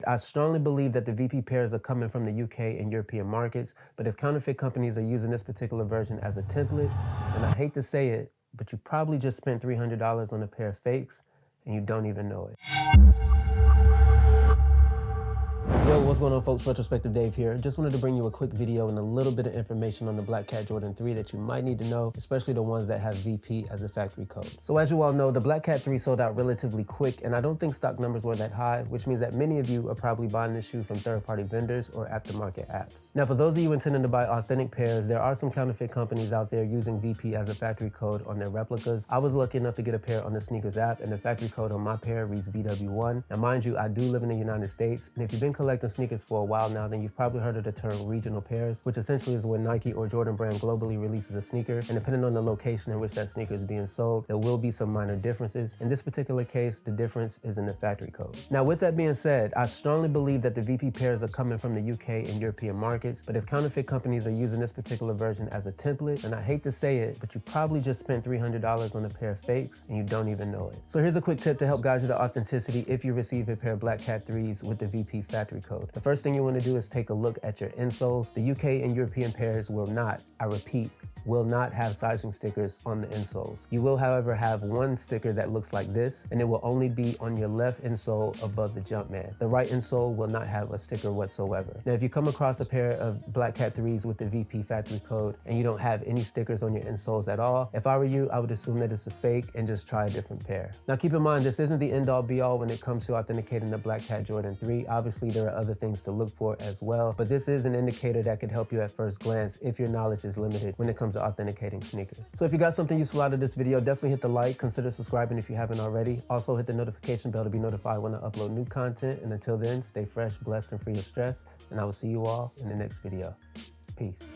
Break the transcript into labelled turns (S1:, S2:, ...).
S1: I strongly believe that the VP pairs are coming from the UK and European markets, but if counterfeit companies are using this particular version as a template, and I hate to say it, but you probably just spent $300 on a pair of fakes and you don't even know it. Yo, what's going on, folks? Retrospective Dave here. Just wanted to bring you a quick video and a little bit of information on the Black Cat Jordan 3 that you might need to know, especially the ones that have VP as a factory code. So as you all know, the Black Cat 3 sold out relatively quick, and I don't think stock numbers were that high, which means that many of you are probably buying this shoe from third-party vendors or aftermarket apps. Now, for those of you intending to buy authentic pairs, there are some counterfeit companies out there using VP as a factory code on their replicas. I was lucky enough to get a pair on the Sneakers app, and the factory code on my pair reads VW1. Now, mind you, I do live in the United States, and if you've been collecting sneakers for a while now, then you've probably heard of the term regional pairs, which essentially is when Nike or Jordan brand globally releases a sneaker, and depending on the location in which that sneaker is being sold, there will be some minor differences. In this particular case, the difference is in the factory code. Now, with that being said, I strongly believe that the VP pairs are coming from the UK and European markets, but if counterfeit companies are using this particular version as a template, and I hate to say it, but you probably just spent $300 on a pair of fakes and you don't even know it. So here's a quick tip to help guide you to authenticity if you receive a pair of Black Cat 3s with the VP factory code. The first thing you want to do is take a look at your insoles. The UK and European pairs will not, I repeat, will not have sizing stickers on the insoles. You will, however, have one sticker that looks like this, and it will only be on your left insole above the Jumpman. The right insole will not have a sticker whatsoever. Now, if you come across a pair of Black Cat 3s with the VP factory code and you don't have any stickers on your insoles at all, if I were you, I would assume that it's a fake and just try a different pair. Now, keep in mind, this isn't the end-all be-all when it comes to authenticating the Black Cat Jordan 3. Obviously, there are other things to look for as well, but this is an indicator that could help you at first glance if your knowledge is limited when it comes to authenticating sneakers. So if you got something useful out of this video, definitely hit the like, consider subscribing if you haven't already. Also hit the notification bell to be notified when I upload new content. And until then, stay fresh, blessed, and free of stress. And I will see you all in the next video. Peace.